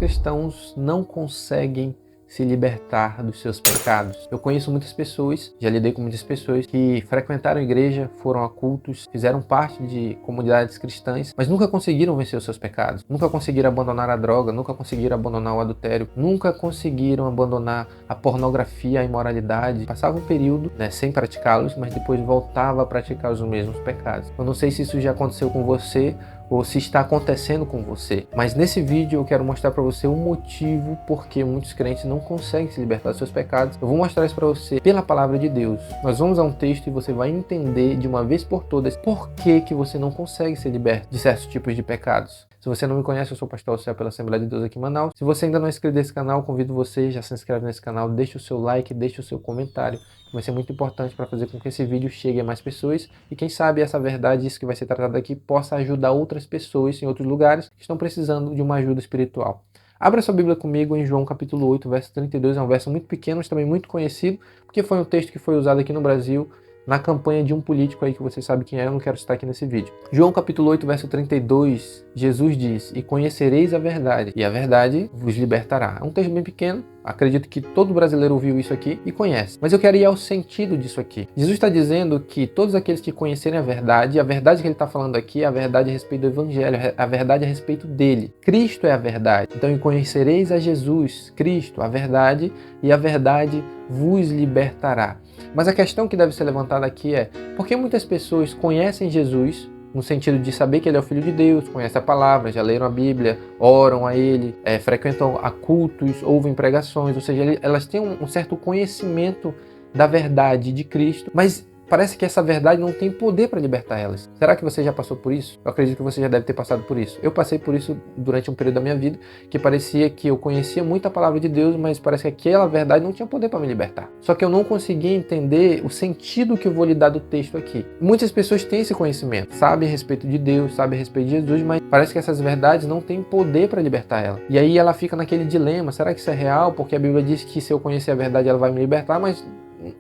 cristãos não conseguem se libertar dos seus pecados. Eu conheço muitas pessoas, já lidei com muitas pessoas que frequentaram a igreja, foram a cultos, fizeram parte de comunidades cristãs, mas nunca conseguiram vencer os seus pecados. Nunca conseguiram abandonar a droga, nunca conseguiram abandonar o adultério, nunca conseguiram abandonar a pornografia, a imoralidade. Passava um período, sem praticá-los, mas depois voltava a praticar os mesmos pecados. Eu não sei se isso já aconteceu com você ou se está acontecendo com você. Mas nesse vídeo eu quero mostrar para você o motivo porque muitos crentes não conseguem se libertar dos seus pecados. Eu vou mostrar isso para você pela palavra de Deus. Nós vamos a um texto e você vai entender de uma vez por todas por que você não consegue ser liberto de certos tipos de pecados. Se você não me conhece, eu sou o Pastor Céu pela Assembleia de Deus aqui em Manaus. Se você ainda não é inscrito nesse canal, convido você, já se inscreve nesse canal, deixa o seu like, deixa o seu comentário. Vai ser muito importante para fazer com que esse vídeo chegue a mais pessoas e quem sabe essa verdade, isso que vai ser tratado aqui, possa ajudar outras pessoas em outros lugares que estão precisando de uma ajuda espiritual. Abra sua Bíblia comigo em João capítulo 8, verso 32, é um verso muito pequeno, mas também muito conhecido, porque foi um texto que foi usado aqui no Brasil na campanha de um político aí que você sabe quem é, eu não quero citar aqui nesse vídeo. João capítulo 8, verso 32, Jesus diz: "E conhecereis a verdade, e a verdade vos libertará." É um texto bem pequeno, acredito que todo brasileiro ouviu isso aqui e conhece. Mas eu quero ir ao sentido disso aqui. Jesus está dizendo que todos aqueles que conhecerem a verdade que ele está falando aqui é a verdade a respeito do Evangelho, a verdade a respeito dele. Cristo é a verdade. Então, conhecereis a Jesus, Cristo, a verdade, e a verdade vos libertará. Mas a questão que deve ser levantada aqui é: por que muitas pessoas conhecem Jesus, no sentido de saber que ele é o Filho de Deus, conhecem a palavra, já leram a Bíblia, oram a ele, frequentam a cultos, ouvem pregações, ou seja, elas têm um certo conhecimento da verdade de Cristo, mas parece que essa verdade não tem poder para libertar elas. Será que você já passou por isso? Eu acredito que você já deve ter passado por isso. Eu passei por isso durante um período da minha vida, que parecia que eu conhecia muito a palavra de Deus, mas parece que aquela verdade não tinha poder para me libertar. Só que eu não conseguia entender o sentido que eu vou lhe dar do texto aqui. Muitas pessoas têm esse conhecimento, sabem a respeito de Deus, sabem a respeito de Jesus, mas parece que essas verdades não têm poder para libertar ela. E aí ela fica naquele dilema: será que isso é real? Porque a Bíblia diz que se eu conhecer a verdade ela vai me libertar, mas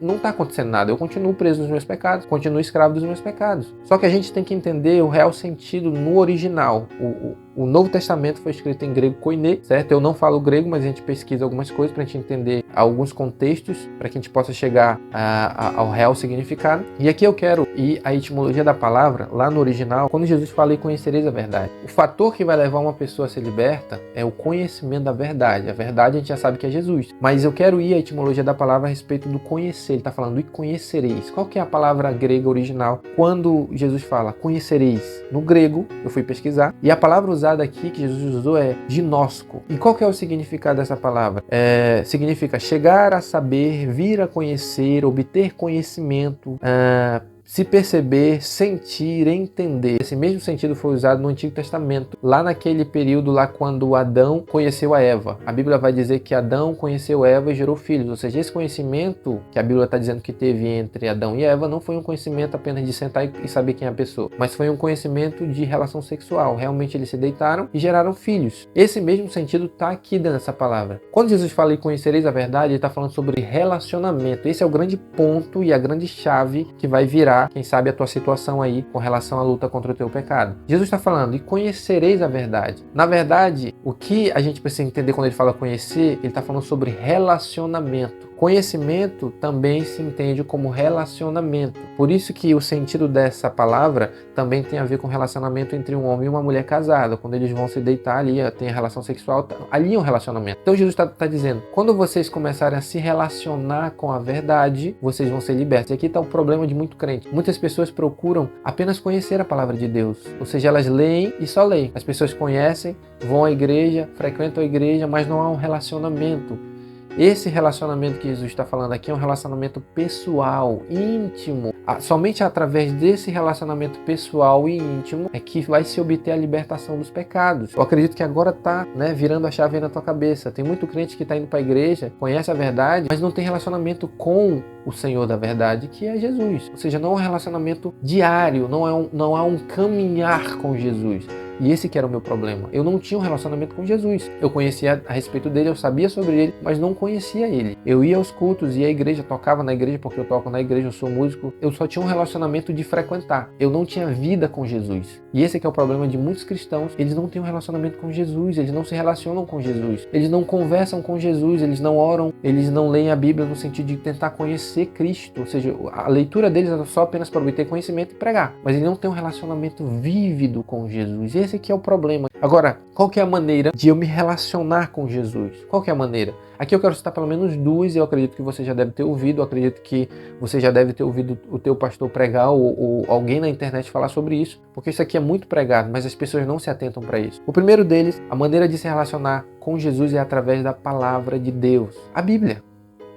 não está acontecendo nada, eu continuo preso nos meus pecados, continuo escravo dos meus pecados. Só que a gente tem que entender o real sentido no original. O Novo Testamento foi escrito em grego koiné, certo? Eu não falo grego, mas a gente pesquisa algumas coisas para a gente entender alguns contextos, para que a gente possa chegar ao real significado. E aqui eu quero ir à etimologia da palavra, lá no original, quando Jesus fala: "E conhecereis a verdade." O fator que vai levar uma pessoa a ser liberta é o conhecimento da verdade. A verdade a gente já sabe que é Jesus. Mas eu quero ir à etimologia da palavra a respeito do conhecer. Ele está falando: "E conhecereis." Qual que é a palavra grega original quando Jesus fala conhecereis? No grego, eu fui pesquisar, e a palavra usada aqui que Jesus usou é ginosco. E qual que é o significado dessa palavra? Significa chegar a saber, vir a conhecer, obter conhecimento, se perceber, sentir, entender. Esse mesmo sentido foi usado no Antigo Testamento, lá naquele período lá quando Adão conheceu a Eva. A Bíblia vai dizer que Adão conheceu Eva e gerou filhos, ou seja, esse conhecimento que a Bíblia está dizendo que teve entre Adão e Eva não foi um conhecimento apenas de sentar e saber quem é a pessoa, mas foi um conhecimento de relação sexual. Realmente eles se deitaram e geraram filhos. Esse mesmo sentido está aqui dentro dessa palavra. Quando Jesus fala: "E conhecereis a verdade", ele está falando sobre relacionamento. Esse é o grande ponto e a grande chave que vai virar, quem sabe, a tua situação aí com relação à luta contra o teu pecado. Jesus está falando: "E conhecereis a verdade." Na verdade, o que a gente precisa entender quando ele fala conhecer, ele está falando sobre relacionamento. Conhecimento também se entende como relacionamento. Por isso que o sentido dessa palavra também tem a ver com relacionamento entre um homem e uma mulher casada. Quando eles vão se deitar ali, tem a relação sexual, ali é um relacionamento. Então Jesus está dizendo: quando vocês começarem a se relacionar com a verdade, vocês vão ser libertos. E aqui está o problema de muito crente. Muitas pessoas procuram apenas conhecer a palavra de Deus. Ou seja, elas leem e só leem. As pessoas conhecem, vão à igreja, frequentam a igreja, mas não há um relacionamento. Esse relacionamento que Jesus está falando aqui é um relacionamento pessoal, íntimo. Somente através desse relacionamento pessoal e íntimo é que vai se obter a libertação dos pecados. Eu acredito que agora está virando a chave aí na tua cabeça. Tem muito crente que está indo para a igreja, conhece a verdade, mas não tem relacionamento com o Senhor da verdade, que é Jesus. Ou seja, não é um relacionamento diário, não há um caminhar com Jesus. E esse que era o meu problema. Eu não tinha um relacionamento com Jesus. Eu conhecia a respeito dele, eu sabia sobre ele, mas não conhecia ele. Eu ia aos cultos, ia à igreja, tocava na igreja, porque eu toco na igreja, eu sou músico. Eu só tinha um relacionamento de frequentar. Eu não tinha vida com Jesus. E esse que é o problema de muitos cristãos. Eles não têm um relacionamento com Jesus, eles não se relacionam com Jesus. Eles não conversam com Jesus, eles não oram, eles não leem a Bíblia no sentido de tentar conhecer Cristo. Ou seja, a leitura deles é só apenas para obter conhecimento e pregar. Mas eles não têm um relacionamento vívido com Jesus. Esse que é o problema. Agora, qual que é a maneira de eu me relacionar com Jesus? Qual que é a maneira? Aqui eu quero citar pelo menos duas, eu acredito que você já deve ter ouvido, eu acredito que você já deve ter ouvido o teu pastor pregar ou alguém na internet falar sobre isso, porque isso aqui é muito pregado, mas as pessoas não se atentam para isso. O primeiro deles, a maneira de se relacionar com Jesus é através da palavra de Deus, a Bíblia.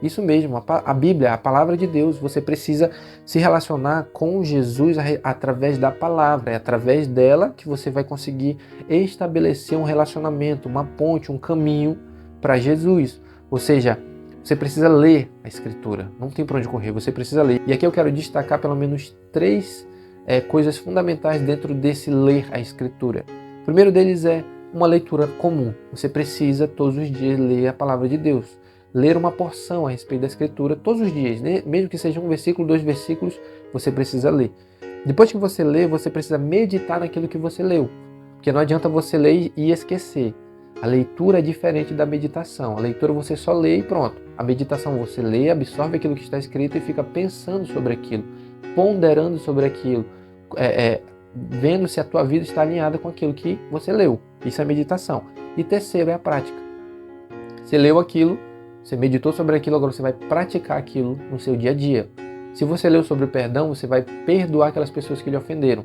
Isso mesmo, a Bíblia, a palavra de Deus. Você precisa se relacionar com Jesus através da palavra. É através dela que você vai conseguir estabelecer um relacionamento, uma ponte, um caminho para Jesus. Ou seja, você precisa ler a Escritura. Não tem para onde correr, você precisa ler. E aqui eu quero destacar pelo menos três coisas fundamentais dentro desse ler a Escritura. O primeiro deles é uma leitura comum. Você precisa todos os dias ler a palavra de Deus. Ler uma porção a respeito da Escritura todos os dias, né? Mesmo que seja um versículo, 2 versículos, você precisa ler. Depois que você lê, você precisa meditar naquilo que você leu, porque não adianta você ler e esquecer. A leitura é diferente da meditação. A leitura você só lê e pronto. A meditação você lê, absorve aquilo que está escrito e fica pensando sobre aquilo, ponderando sobre aquilo, vendo se a tua vida está alinhada com aquilo que você leu. Isso é meditação. E terceiro é a prática. Você leu aquilo, você meditou sobre aquilo, agora você vai praticar aquilo no seu dia a dia. Se você leu sobre o perdão, você vai perdoar aquelas pessoas que lhe ofenderam.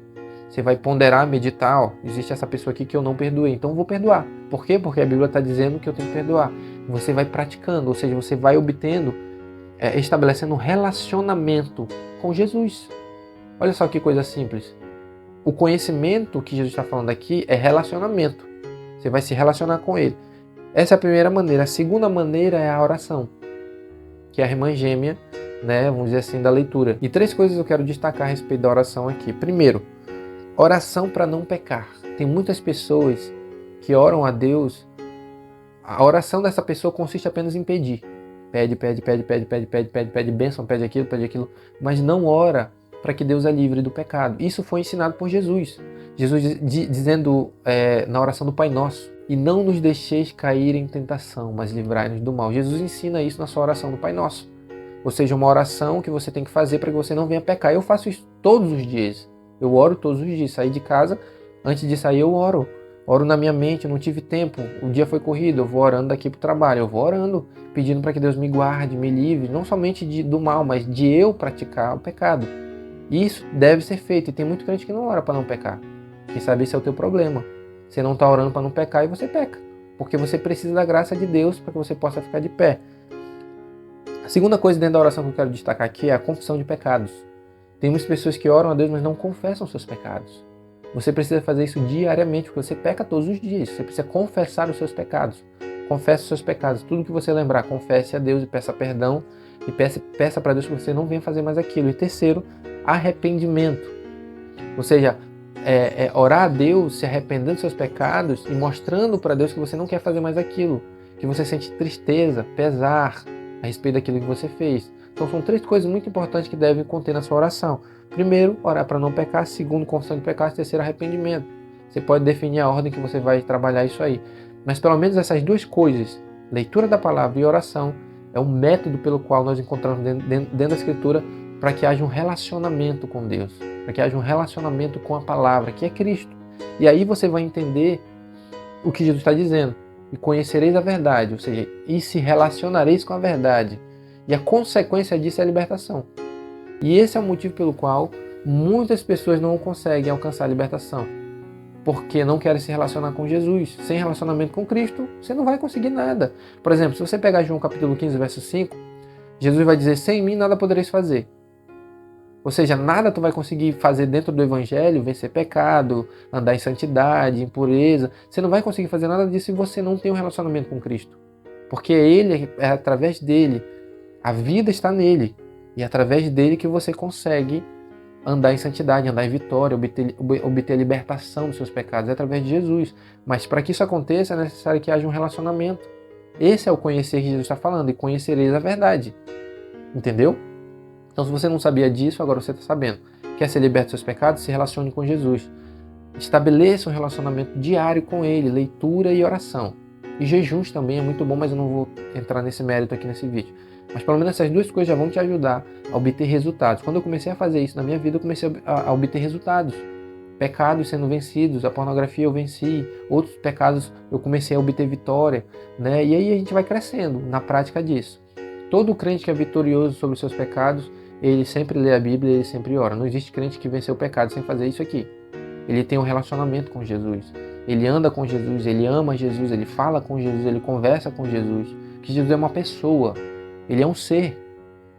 Você vai ponderar, meditar, existe essa pessoa aqui que eu não perdoei, então eu vou perdoar. Por quê? Porque a Bíblia está dizendo que eu tenho que perdoar. Você vai praticando, ou seja, você vai obtendo, estabelecendo um relacionamento com Jesus. Olha só que coisa simples. O conhecimento que Jesus está falando aqui é relacionamento. Você vai se relacionar com Ele. Essa é a primeira maneira. A segunda maneira é a oração, que é a irmã gêmea, né, vamos dizer assim, da leitura. E três coisas eu quero destacar a respeito da oração aqui. Primeiro, oração para não pecar. Tem muitas pessoas que oram a Deus. A oração dessa pessoa consiste apenas em pedir. Pede bênção, pede aquilo, mas não ora para que Deus a livre do pecado. Isso foi ensinado por Jesus. Jesus dizendo na oração do Pai Nosso: e não nos deixeis cair em tentação, mas livrai-nos do mal. Jesus ensina isso na sua oração do Pai Nosso. Ou seja, uma oração que você tem que fazer para que você não venha pecar. Eu faço isso todos os dias. Eu oro todos os dias. Saí de casa, antes de sair eu oro. Oro na minha mente, eu não tive tempo, o dia foi corrido, eu vou orando daqui para o trabalho. Eu vou orando, pedindo para que Deus me guarde, me livre, não somente do mal, mas de eu praticar o pecado. E isso deve ser feito. E tem muito crente que não ora para não pecar. Quem sabe esse é o teu problema. Você não está orando para não pecar e você peca. Porque você precisa da graça de Deus para que você possa ficar de pé. A segunda coisa dentro da oração que eu quero destacar aqui é a confissão de pecados. Tem muitas pessoas que oram a Deus, mas não confessam seus pecados. Você precisa fazer isso diariamente, porque você peca todos os dias. Você precisa confessar os seus pecados. Confesse os seus pecados. Tudo que você lembrar, confesse a Deus e peça perdão. E peça para Deus que você não venha fazer mais aquilo. E terceiro, arrependimento. Ou seja, orar a Deus, se arrependendo dos seus pecados e mostrando para Deus que você não quer fazer mais aquilo. Que você sente tristeza, pesar a respeito daquilo que você fez. Então são três coisas muito importantes que devem conter na sua oração. Primeiro, orar para não pecar. Segundo, confissão de pecados. Terceiro, arrependimento. Você pode definir a ordem que você vai trabalhar isso aí. Mas pelo menos essas duas coisas, leitura da palavra e oração, é um método pelo qual nós encontramos dentro da Escritura para que haja um relacionamento com Deus. Para que haja um relacionamento com a palavra, que é Cristo. E aí você vai entender o que Jesus está dizendo. E conhecereis a verdade, ou seja, e se relacionareis com a verdade. E a consequência disso é a libertação. E esse é o motivo pelo qual muitas pessoas não conseguem alcançar a libertação. Porque não querem se relacionar com Jesus. Sem relacionamento com Cristo, você não vai conseguir nada. Por exemplo, se você pegar João capítulo 15, verso 5, Jesus vai dizer: sem mim nada podereis fazer. Ou seja, nada tu vai conseguir fazer dentro do Evangelho, vencer pecado, andar em santidade, em pureza. Você não vai conseguir fazer nada disso se você não tem um relacionamento com Cristo. Porque Ele, é através dele, a vida está nele. E é através dele que você consegue andar em santidade, andar em vitória, obter a libertação dos seus pecados, é através de Jesus. Mas para que isso aconteça, é necessário que haja um relacionamento. Esse é o conhecer que Jesus está falando, e conhecereis a verdade. Entendeu? Então, se você não sabia disso, agora você está sabendo. Quer ser liberto dos seus pecados? Se relacione com Jesus. Estabeleça um relacionamento diário com Ele, leitura e oração. E jejuns também é muito bom, mas eu não vou entrar nesse mérito aqui nesse vídeo. Mas pelo menos essas duas coisas já vão te ajudar a obter resultados. Quando eu comecei a fazer isso na minha vida, eu comecei a obter resultados. Pecados sendo vencidos, a pornografia eu venci, outros pecados eu comecei a obter vitória, né? E aí a gente vai crescendo na prática disso. Todo crente que é vitorioso sobre os seus pecados, ele sempre lê a Bíblia, ele sempre ora. Não existe crente que venceu o pecado sem fazer isso aqui. Ele tem um relacionamento com Jesus, ele anda com Jesus, ele ama Jesus, ele fala com Jesus, ele conversa com Jesus. Que Jesus é uma pessoa, ele é um ser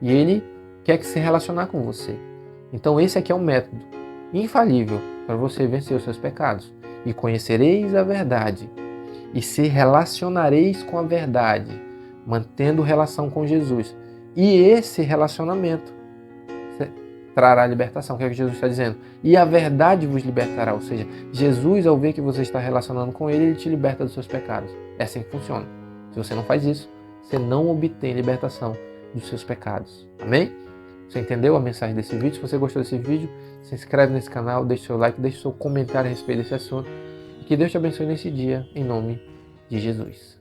e ele quer se relacionar com você. Então esse aqui é um método infalível para você vencer os seus pecados. E conhecereis a verdade e se relacionareis com a verdade, mantendo relação com Jesus. E esse relacionamento trará libertação, que é o que Jesus está dizendo. E a verdade vos libertará, ou seja, Jesus, ao ver que você está relacionando com Ele, Ele te liberta dos seus pecados. É assim que funciona. Se você não faz isso, você não obtém libertação dos seus pecados. Amém? Você entendeu a mensagem desse vídeo? Se você gostou desse vídeo, se inscreve nesse canal, deixe seu like, deixe seu comentário a respeito desse assunto. E que Deus te abençoe nesse dia, em nome de Jesus.